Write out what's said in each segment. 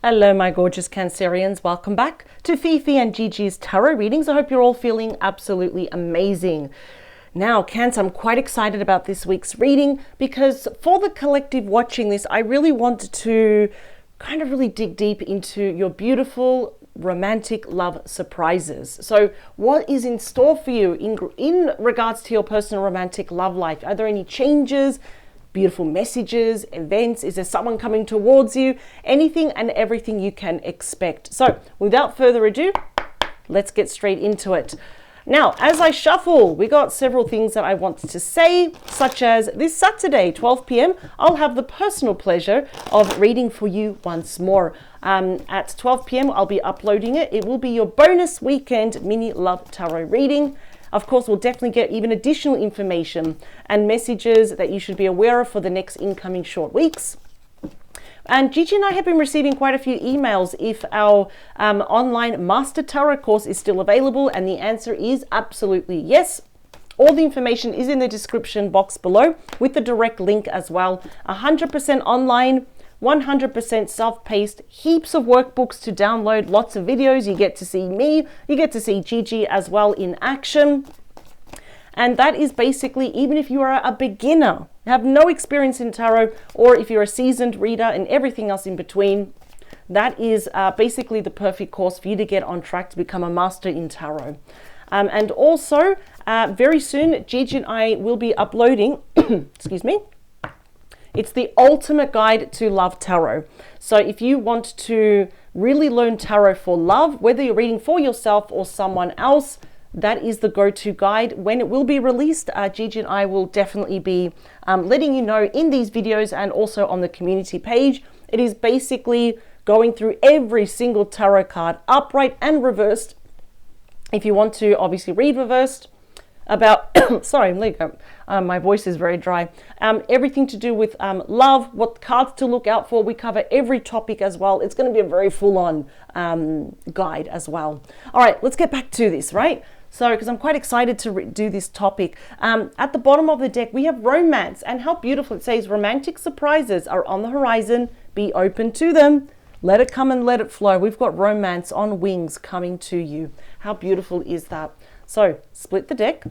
Hello, my gorgeous Cancerians. Welcome back to Fifi and Gigi's tarot readings. I hope you're all feeling absolutely amazing. Now, Cancer, I'm quite excited about this week's reading because for the collective watching this, I really wanted to kind of really dig deep into your beautiful romantic love surprises. So what is in store for you in regards to your personal romantic love life? Are there any changes, beautiful messages, events? Is there someone coming towards you? Anything and everything you can expect. So without further ado, let's get straight into it. Now, as I shuffle, we got several things that I wanted to say, such as this Saturday, 12 p.m., I'll have the personal pleasure of reading for you once more. At 12 p.m., I'll be uploading it. It will be your bonus weekend mini love tarot reading. Of course, we'll definitely get even additional information and messages that you should be aware of for the next incoming short weeks. And Gigi and I have been receiving quite a few emails if our online Master Tarot course is still available, and the answer is absolutely yes. All the information is in the description box below with the direct link as well. 100% online, 100% self-paced, heaps of workbooks to download, lots of videos. You get to see me, you get to see Gigi as well in action. And that is basically, even if you are a beginner, have no experience in tarot, or if you're a seasoned reader and everything else in between, that is basically the perfect course for you to get on track to become a master in tarot. And also, very soon, Gigi and I will be uploading, excuse me, it's the ultimate guide to love tarot. So if you want to really learn tarot for love, whether you're reading for yourself or someone else, that is the go-to guide. When it will be released, Gigi and I will definitely be letting you know in these videos and also on the community page. It is basically going through every single tarot card, upright and reversed. If you want to obviously read reversed, about, sorry, my voice is very dry. Everything to do with love, what cards to look out for. We cover every topic as well. It's going to be a very full-on guide as well. All right, let's get back to this, right? So, because I'm quite excited to do this topic. At the bottom of the deck, we have romance, and how beautiful. It says, romantic surprises are on the horizon. Be open to them. Let it come and let it flow. We've got romance on wings coming to you. How beautiful is that? So, split the deck.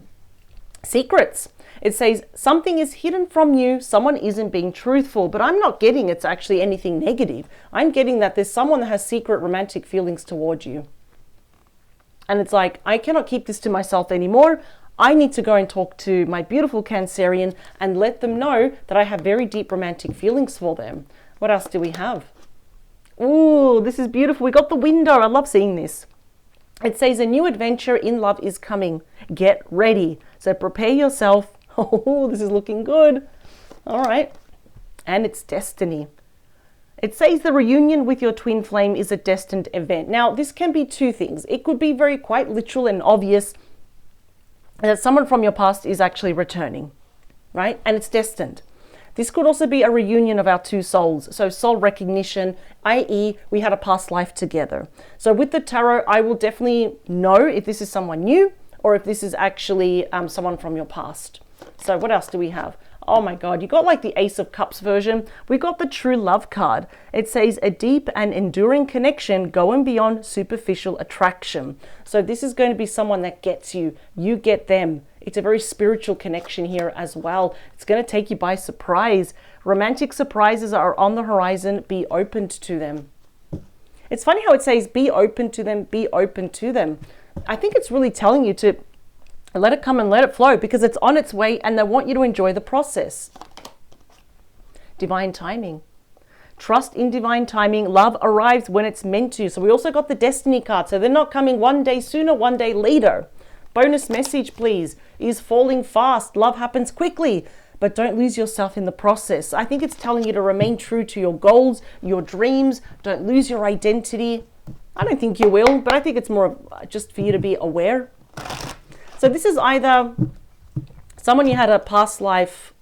Secrets. It says, something is hidden from you. Someone isn't being truthful, but I'm not getting it's actually anything negative. I'm getting that there's someone that has secret romantic feelings toward you. And it's like, I cannot keep this to myself anymore. I need to go and talk to my beautiful Cancerian and let them know that I have very deep romantic feelings for them. What else do we have? Ooh, this is beautiful. We got the window. I love seeing this. It says a new adventure in love is coming. Get ready. So prepare yourself. Oh, this is looking good. All right. And it's destiny. It says the reunion with your twin flame is a destined event. Now, this can be two things. It could be very quite literal and obvious that someone from your past is actually returning, right? And it's destined. This could also be a reunion of our two souls. So soul recognition, i.e. we had a past life together. So with the tarot, I will definitely know if this is someone new or if this is actually someone from your past. So what else do we have? Oh my God, you got like the Ace of Cups version. We got the True Love card. It says a deep and enduring connection going beyond superficial attraction. So this is going to be someone that gets you. You get them. It's a very spiritual connection here as well. It's going to take you by surprise. Romantic surprises are on the horizon. Be open to them. It's funny how it says be open to them, be open to them. I think it's really telling you to let it come and let it flow because it's on its way and they want you to enjoy the process. Divine timing. Trust in divine timing. Love arrives when it's meant to. So we also got the destiny card. So they're not coming one day sooner, one day later. Bonus message, please, is falling fast. Love happens quickly, but don't lose yourself in the process. I think it's telling you to remain true to your goals, your dreams. Don't lose your identity. I don't think you will, but I think it's more just for you to be aware. So this is either someone you had a past life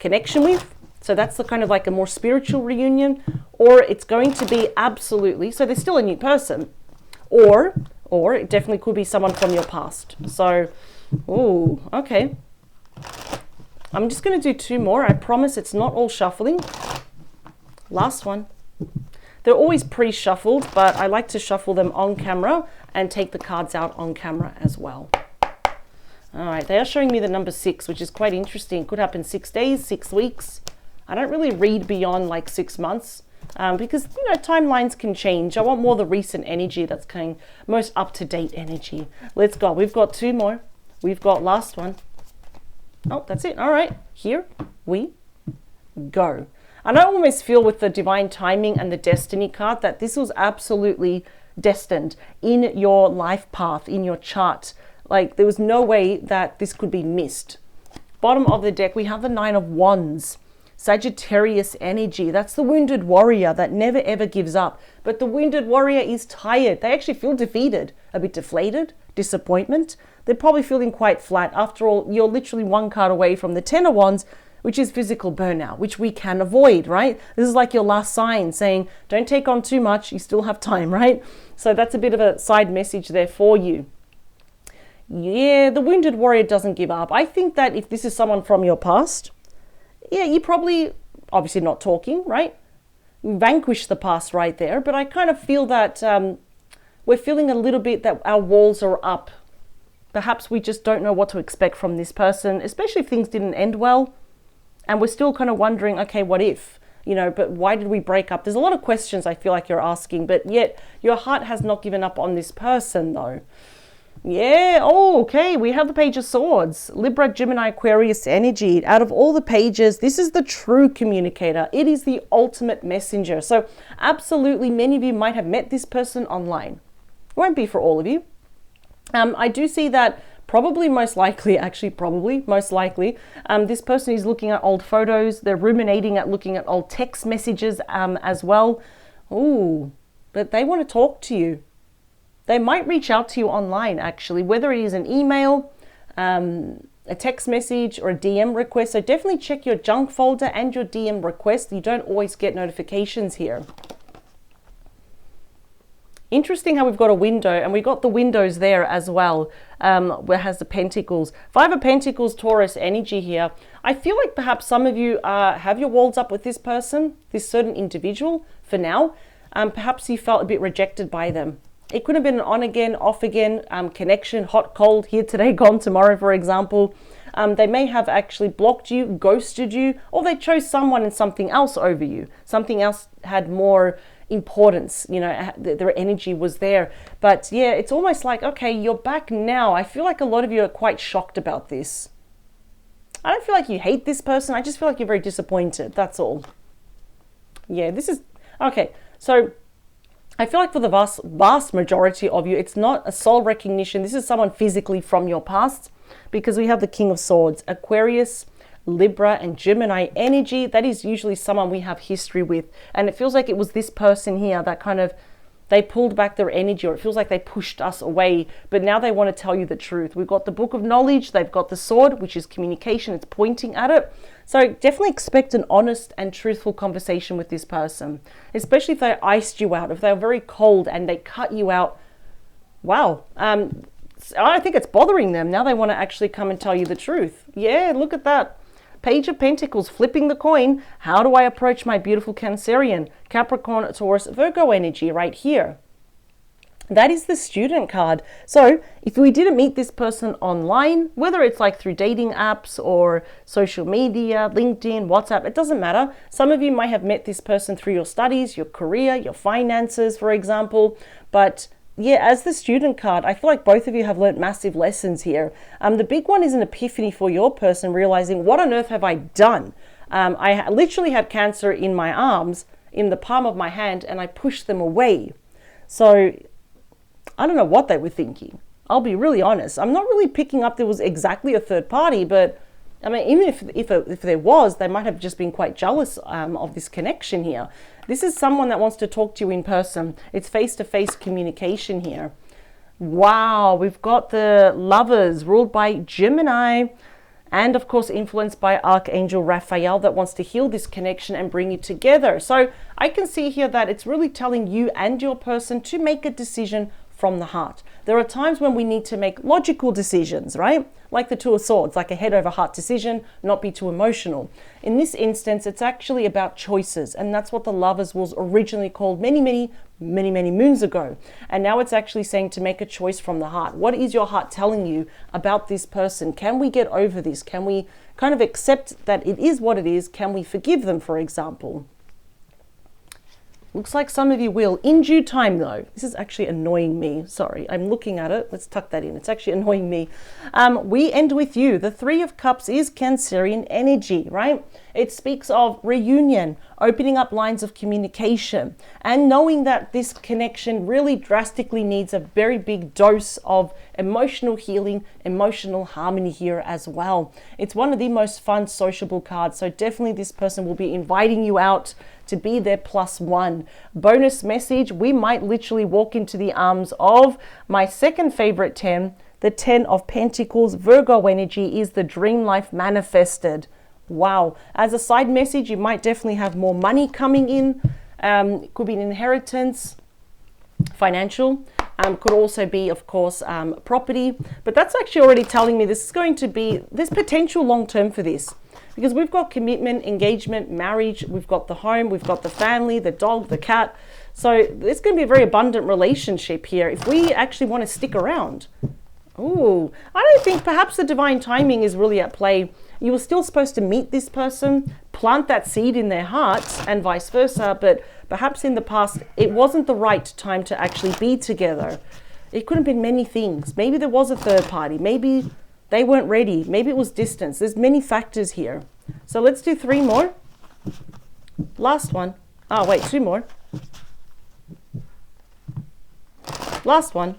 connection with. So that's the kind of like a more spiritual reunion, or it's going to be absolutely, so they're still a new person, or it definitely could be someone from your past. So, ooh, okay. I'm just going to do two more. I promise it's not all shuffling. Last one. They're always pre-shuffled, but I like to shuffle them on camera and take the cards out on camera as well. All right, they are showing me the number 6, which is quite interesting. Could happen 6 days, 6 weeks. I don't really read beyond like 6 months because, you know, timelines can change. I want more the recent energy that's kind of most up-to-date energy. Let's go. We've got 2 more. We've got last one. Oh, that's it. All right, here we go. And I almost feel with the divine timing and the destiny card that this was absolutely destined in your life path, in your chart. Like there was no way that this could be missed. Bottom of the deck, we have the 9 of Wands. Sagittarius energy. That's the wounded warrior that never ever gives up. But the wounded warrior is tired. They actually feel defeated, a bit deflated, disappointment. They're probably feeling quite flat. After all, you're literally 1 card away from the 10 of Wands, which is physical burnout, which we can avoid, right? This is like your last sign saying, don't take on too much. You still have time, right? So that's a bit of a side message there for you. Yeah, the wounded warrior doesn't give up. I think that if this is someone from your past, yeah, you probably, obviously not talking, right? Vanquish the past right there. But I kind of feel that we're feeling a little bit that our walls are up. Perhaps we just don't know what to expect from this person, especially if things didn't end well. And we're still kind of wondering, okay, what if? You know, but why did we break up? There's a lot of questions I feel like you're asking, but yet your heart has not given up on this person though. Yeah, oh, okay, we have the Page of Swords, Libra, Gemini, Aquarius energy. Out of all the pages, this is the true communicator. It is the ultimate messenger. So absolutely, many of you might have met this person online. Won't be for all of you. I do see that probably most likely, this person is looking at old photos. They're ruminating at looking at old text messages as well. Ooh, but they want to talk to you. They might reach out to you online, actually, whether it is an email, a text message, or a DM request. So definitely check your junk folder and your DM request. You don't always get notifications here. Interesting how we've got a window, and we got the windows there as well, where it has the Pentacles. 5 of Pentacles, Taurus energy here. I feel like perhaps some of you have your walls up with this person, this certain individual for now. Perhaps you felt a bit rejected by them. It could have been an on again, off again connection, hot, cold, here today, gone tomorrow, for example. They may have actually blocked you, ghosted you, or they chose someone and something else over you. Something else had more importance, you know, their energy was there. But yeah, it's almost like, okay, you're back now. I feel like a lot of you are quite shocked about this. I don't feel like you hate this person. I just feel like you're very disappointed. That's all. Yeah, this is, okay. So I feel like for the vast majority of you, it's not a soul recognition. This is someone physically from your past, because we have the King of Swords, Aquarius, Libra, and Gemini energy. That is usually someone we have history with. And it feels like it was this person here that kind of, they pulled back their energy, or it feels like they pushed us away, but now they want to tell you the truth. We've got the Book of Knowledge. They've got the sword, which is communication. It's pointing at it. So definitely expect an honest and truthful conversation with this person, especially if they iced you out, if they're very cold and they cut you out. Wow. I think it's bothering them. Now they want to actually come and tell you the truth. Yeah, look at that. Page of Pentacles, flipping the coin. How do I approach my beautiful Cancerian? Capricorn, Taurus, Virgo energy right here. That is the Student card. So if we didn't meet this person online, whether it's like through dating apps or social media, LinkedIn, WhatsApp, it doesn't matter. Some of you might have met this person through your studies, your career, your finances, for example. But yeah, as the Student card, I feel like both of you have learned massive lessons here. The big one is an epiphany for your person, realizing, what on earth have I done? I literally had cancer in my arms, in the palm of my hand, and I pushed them away. So I don't know what they were thinking. I'll be really honest. I'm not really picking up there was exactly a third party, but I mean, even if there was, they might have just been quite jealous of this connection here. This is someone that wants to talk to you in person. It's face-to-face communication here. Wow, we've got the Lovers ruled by Gemini, and of course influenced by Archangel Raphael, that wants to heal this connection and bring you together. So I can see here that it's really telling you and your person to make a decision from the heart. There are times when we need to make logical decisions, right? like the Two of Swords, like a head over heart decision, not be too emotional. In this instance, it's actually about choices, and that's what the Lovers was originally called many moons ago. And now it's actually saying to make a choice from the heart. What is your heart telling you about this person? Can we get over this? Can we kind of accept that it is what it is? Can we forgive them, for example? Looks like some of you will. In due time, though. This is actually annoying me. Sorry, I'm looking at it. Let's tuck that in. It's actually annoying me. We end with you. The Three of Cups is Cancerian energy, right? It speaks of reunion, opening up lines of communication, and knowing that this connection really drastically needs a very big dose of emotional healing, emotional harmony here as well. It's one of the most fun sociable cards, so definitely this person will be inviting you out to be their +1. Bonus message, we might literally walk into the arms of my second favorite 10, the 10 of Pentacles. Virgo energy is the dream life manifested. Wow. As a side message, you might definitely have more money coming in. It could be an inheritance, financial. Could also be, of course, property. But that's actually already telling me this is going to be, there's potential long-term for this. Because we've got commitment, engagement, marriage, we've got the home, we've got the family, the dog, the cat. So it's going to be a very abundant relationship here if we actually want to stick around. Ooh, I don't think perhaps the divine timing is really at play. You were still supposed to meet this person, plant that seed in their hearts and vice versa, but perhaps in the past it wasn't the right time to actually be together. It could have been many things. Maybe there was a third party. Maybe they weren't ready. Maybe it was distance. There's many factors here. So let's do 3 more. Last one. Oh, wait, 2 more. Last one.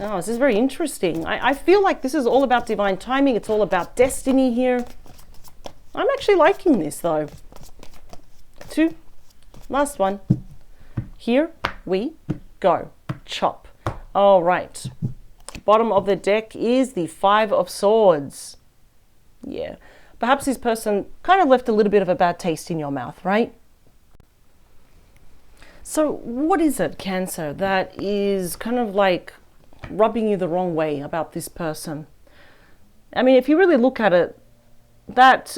Oh, this is very interesting. I feel like this is all about divine timing. It's all about destiny here. I'm actually liking this, though. 2. Last one. Here we go. Chop. All right. Bottom of the deck is the 5 of Swords. Yeah. Perhaps this person kind of left a little bit of a bad taste in your mouth, right? So what is it, Cancer, that is kind of like rubbing you the wrong way about this person? I mean, if you really look at it, that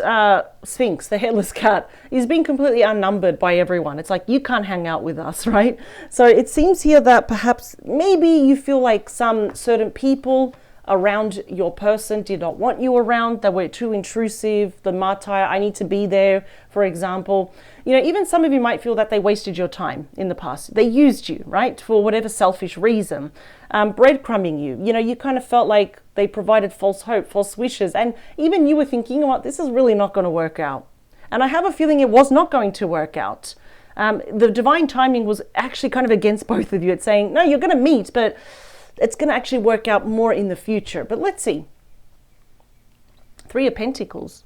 Sphinx, the headless cat, is being completely outnumbered by everyone. It's like, you can't hang out with us, right? So it seems here that perhaps maybe you feel like some certain people around your person did not want you around. They were too intrusive. The martyr, I need to be there, for example. You know, even some of you might feel that they wasted your time in the past. They used you, right, for whatever selfish reason. Breadcrumbing you. You know, you kind of felt like they provided false hope, false wishes. And even you were thinking, you know what, this is really not going to work out. And I have a feeling it was not going to work out. The divine timing was actually kind of against both of you. It's saying, no, you're going to meet, but it's going to actually work out more in the future. But let's see. 3 of Pentacles.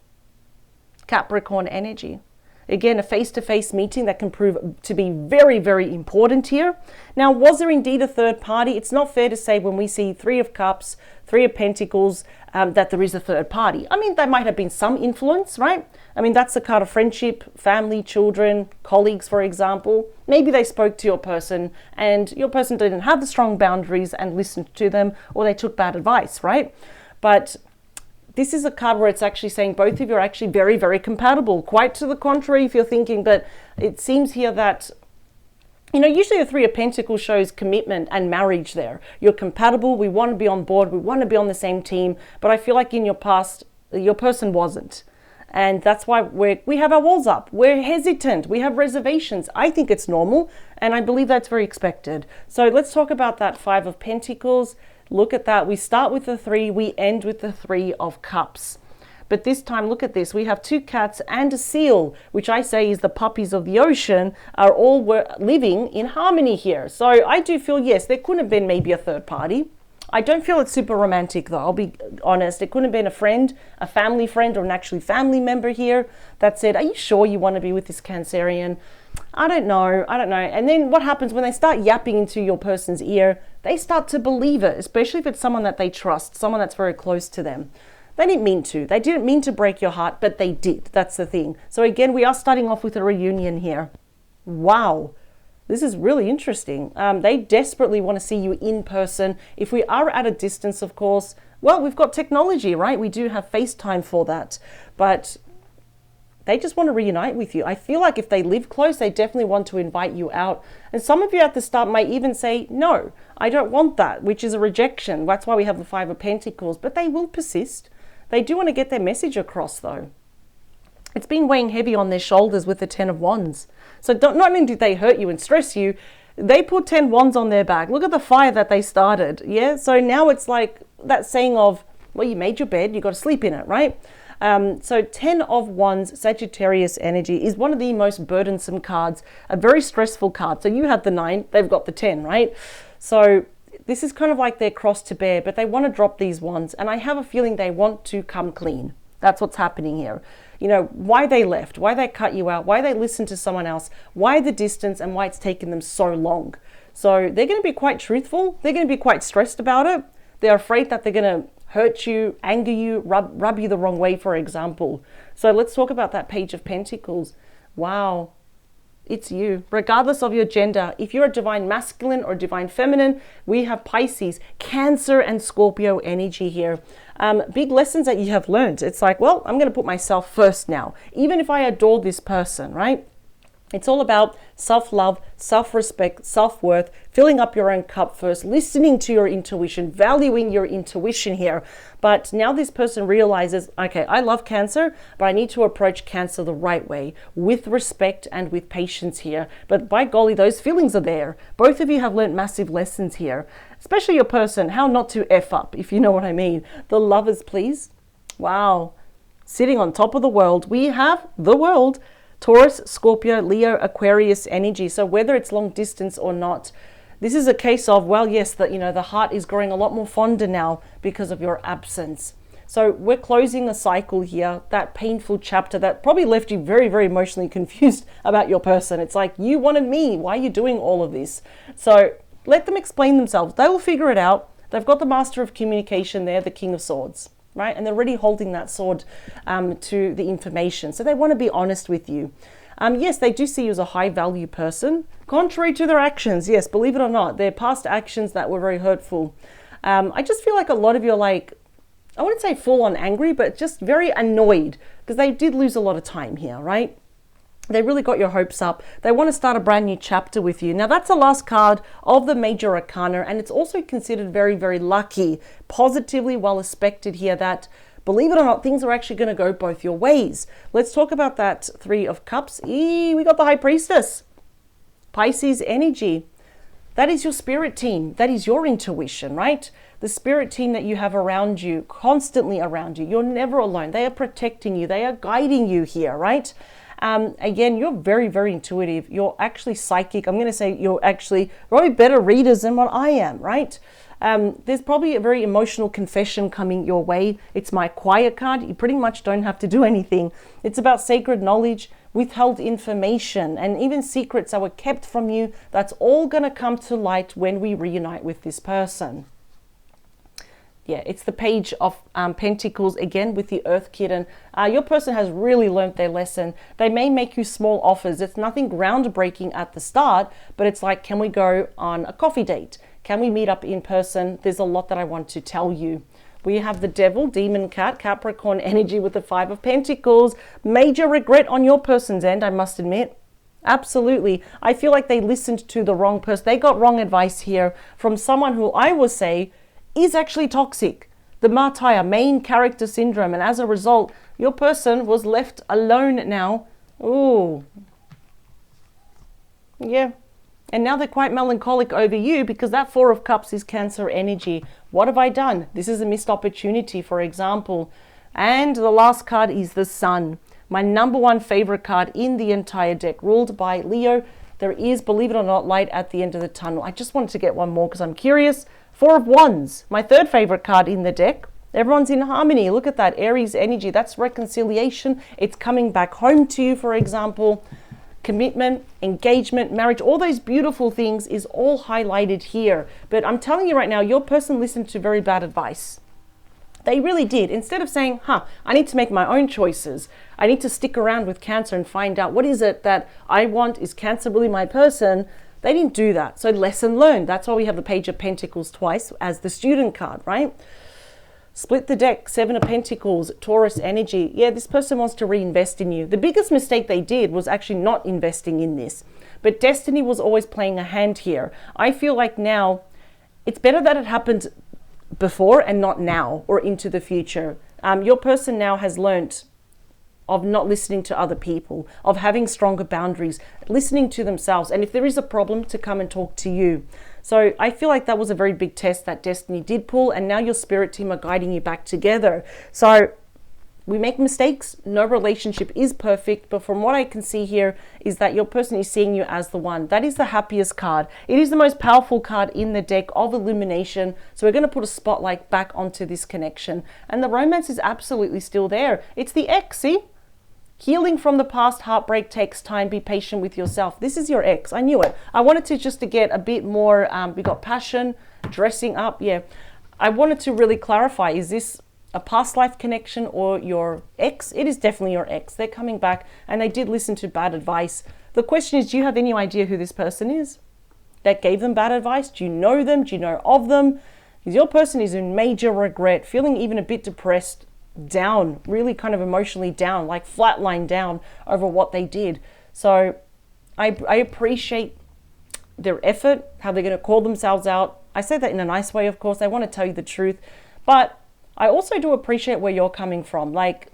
Capricorn energy. Again, a face-to-face meeting that can prove to be very, very important here. Now, was there indeed a third party? It's not fair to say when we see 3 of Cups, 3 of Pentacles, that there is a third party. I mean, there might have been some influence, right? I mean, that's the card of friendship, family, children, colleagues, for example. Maybe they spoke to your person and your person didn't have the strong boundaries and listened to them, or they took bad advice, right? But this is a card where it's actually saying both of you are actually very, very compatible. Quite to the contrary if you're thinking, but it seems here that, you know, usually the 3 of Pentacles shows commitment and marriage there. You're compatible, we want to be on board, we want to be on the same team, but I feel like in your past, your person wasn't. And that's why we have our walls up. We're hesitant, we have reservations. I think it's normal, and I believe that's very expected. So let's talk about that 5 of Pentacles. Look at that. We start with the 3, we end with the 3 of Cups. But this time, look at this. We have 2 cats and a seal, which I say is the puppies of the ocean, are all living in harmony here. So I do feel, yes, there could have been maybe a third party. I don't feel it's super romantic, though. I'll be honest. It couldn't have been a friend, a family friend, or an actually family member here that said, are you sure you want to be with this Cancerian? I don't know. And then what happens when they start yapping into your person's ear? They start to believe it, especially if it's someone that they trust, someone that's very close to them. They didn't mean to. They didn't mean to break your heart, but they did. That's the thing. So again, we are starting off with a reunion here. Wow. This is really interesting. They desperately want to see you in person. If we are at a distance, of course, well, we've got technology, right? We do have FaceTime for that. But they just want to reunite with you. I feel like if they live close, they definitely want to invite you out. And some of you at the start might even say, no, I don't want that, which is a rejection. That's why we have the Five of Pentacles. But they will persist. They do want to get their message across, though. It's been weighing heavy on their shoulders with the Ten of Wands. So not only did they hurt you and stress you, they put 10 wands on their back. Look at the fire that they started. Yeah. So now it's like that saying of, well, you made your bed, you got to sleep in it, right? So 10 of Wands, Sagittarius energy, is one of the most burdensome cards, a very stressful card. So you have the 9, they've got the 10, right? So this is kind of like their cross to bear, but they want to drop these wands. And I have a feeling they want to come clean. That's what's happening here. You know, why they left, why they cut you out, why they listened to someone else, why the distance, and why it's taken them so long. So they're going to be quite truthful. They're going to be quite stressed about it. They're afraid that they're going to hurt you, anger you, rub you the wrong way, for example. So let's talk about that Page of Pentacles. Wow. It's you, regardless of your gender. If you're a divine masculine or divine feminine, we have Pisces, Cancer, and Scorpio energy here. Big lessons that you have learned. It's like, well, I'm going to put myself first now, even if I adore this person, right? It's all about self-love, self-respect, self-worth, filling up your own cup first, listening to your intuition, valuing your intuition here. But now this person realizes, okay, I love Cancer, but I need to approach Cancer the right way, with respect and with patience here. But by golly, those feelings are there. Both of you have learned massive lessons here, especially your person, how not to F up, if you know what I mean. The Lovers, please. Wow. Sitting on top of the world, we have the world. Taurus, Scorpio, Leo, Aquarius energy. So whether it's long distance or not, this is a case of, well, yes, that, you know, the heart is growing a lot more fonder now because of your absence. So we're closing a cycle here, that painful chapter that probably left you very, very emotionally confused about your person. It's like, you wanted me. Why are you doing all of this? So let them explain themselves. They will figure it out. They've got the Master of Communication there, the King of Swords. Right? And they're already holding that sword to the information. So they want to be honest with you. Yes, they do see you as a high value person, contrary to their actions. Yes, believe it or not, their past actions that were very hurtful. I just feel like a lot of you are like, I wouldn't say full on angry, but just very annoyed because they did lose a lot of time here, right? They really got your hopes up. They want to start a brand new chapter with you. Now, that's the last card of the Major Arcana, and it's also considered very, very lucky, positively well expected here that, believe it or not, things are actually going to go both your ways. Let's talk about that Three of Cups. We got the High Priestess. Pisces energy. That is your spirit team. That is your intuition, right? The spirit team that you have around you, constantly around you. You're never alone. They are protecting you. They are guiding you here, right? Again, you're very, very intuitive. You're actually psychic. I'm going to say you're actually probably better readers than what I am, right? There's probably a very emotional confession coming your way. It's my quiet card. You pretty much don't have to do anything. It's about sacred knowledge, withheld information, and even secrets that were kept from you. That's all going to come to light when we reunite with this person. Yeah, it's the Page of Pentacles again with the Earth Kitten. Your person has really learned their lesson. They may make you small offers. It's nothing groundbreaking at the start, but it's like, can we go on a coffee date? Can we meet up in person? There's a lot that I want to tell you. We have the Devil, Demon Cat, Capricorn energy with the Five of Pentacles. Major regret on your person's end, I must admit. Absolutely. I feel like they listened to the wrong person. They got wrong advice here from someone who I would say is actually toxic. The martyr, main character syndrome. And as a result, your person was left alone now. Ooh. Yeah. And now they're quite melancholic over you because that Four of Cups is Cancer energy. What have I done? This is a missed opportunity, for example. And the last card is the Sun. My number one favorite card in the entire deck, ruled by Leo. There is, believe it or not, light at the end of the tunnel. I just wanted to get one more because I'm curious. Four of Wands, my third favorite card in the deck. Everyone's in harmony. Look at that, Aries energy. That's reconciliation. It's coming back home to you, for example. Commitment, engagement, marriage, all those beautiful things is all highlighted here. But I'm telling you right now, your person listened to very bad advice. They really did. Instead of saying, I need to make my own choices. I need to stick around with Cancer and find out what is it that I want. Is Cancer really my person? They didn't do that. So lesson learned. That's why we have the Page of Pentacles twice as the student card, right? Split the deck, Seven of Pentacles, Taurus energy. Yeah, this person wants to reinvest in you. The biggest mistake they did was actually not investing in this. But destiny was always playing a hand here. I feel like now it's better that it happened before and not now or into the future. Your person now has learnt of not listening to other people, of having stronger boundaries, listening to themselves. And if there is a problem, to come and talk to you. So I feel like that was a very big test that destiny did pull, and now your spirit team are guiding you back together. So we make mistakes. No relationship is perfect, but from what I can see here is that your person is seeing you as the one. That is the happiest card. It is the most powerful card in the deck of illumination. So we're going to put a spotlight back onto this connection. And the romance is absolutely still there. It's the ex, see? Healing from the past, heartbreak takes time. Be patient with yourself. This is your ex. I knew it. I wanted to just to get a bit more, we got passion, dressing up. Yeah. I wanted to really clarify, is this a past life connection or your ex? It is definitely your ex. They're coming back and they did listen to bad advice. The question is, do you have any idea who this person is that gave them bad advice? Do you know them? Do you know of them? Because your person is in major regret, feeling even a bit depressed, down, really kind of emotionally down, like flatline down over what they did. So I appreciate their effort, how they're going to call themselves out. I say that in a nice way, of course. I want to tell you the truth, but I also do appreciate where you're coming from. Like,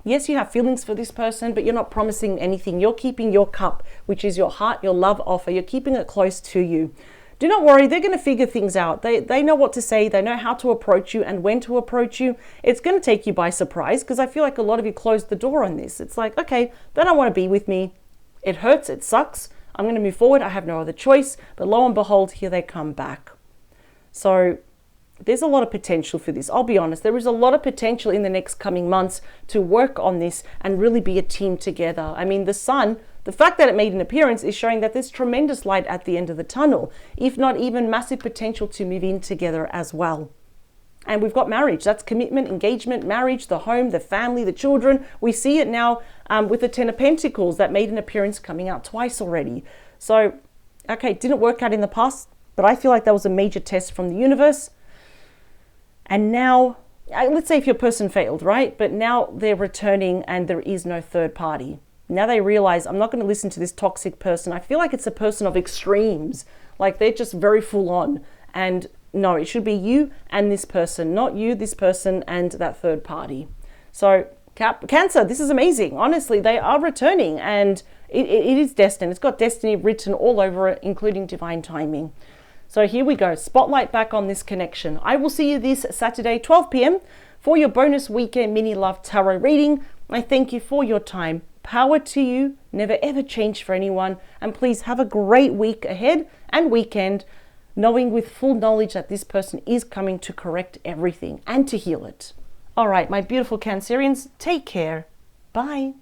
yes, you have feelings for this person, but you're not promising anything. You're keeping your cup, which is your heart, your love offer. You're keeping it close to you. Do not worry, they're going to figure things out. They know what to say. They know how to approach you and when to approach you. It's going to take you by surprise because I feel like a lot of you closed the door on this. It's like, okay, they don't want to be with me. It hurts. It sucks. I'm going to move forward. I have no other choice. But lo and behold, here they come back. So there's a lot of potential for this. I'll be honest. There is a lot of potential in the next coming months to work on this and really be a team together. I mean, the sun, the fact that it made an appearance is showing that there's tremendous light at the end of the tunnel, if not even massive potential to move in together as well. And we've got marriage. That's commitment, engagement, marriage, the home, the family, the children. We see it now with the Ten of Pentacles that made an appearance coming out twice already. So, okay, it didn't work out in the past, but I feel like that was a major test from the universe. And now, let's say if your person failed, right? But now they're returning and there is no third party. Now they realize, I'm not going to listen to this toxic person. I feel like it's a person of extremes. Like they're just very full on. And no, it should be you and this person, not you, this person, and that third party. So Cancer, this is amazing. Honestly, they are returning and it is destined. It's got destiny written all over it, including divine timing. So here we go. Spotlight back on this connection. I will see you this Saturday, 12 p.m. for your bonus weekend mini love tarot reading. I thank you for your time. Power to you. Never ever change for anyone. And please have a great week ahead and weekend, knowing with full knowledge that this person is coming to correct everything and to heal it. All right, my beautiful Cancerians, take care. Bye.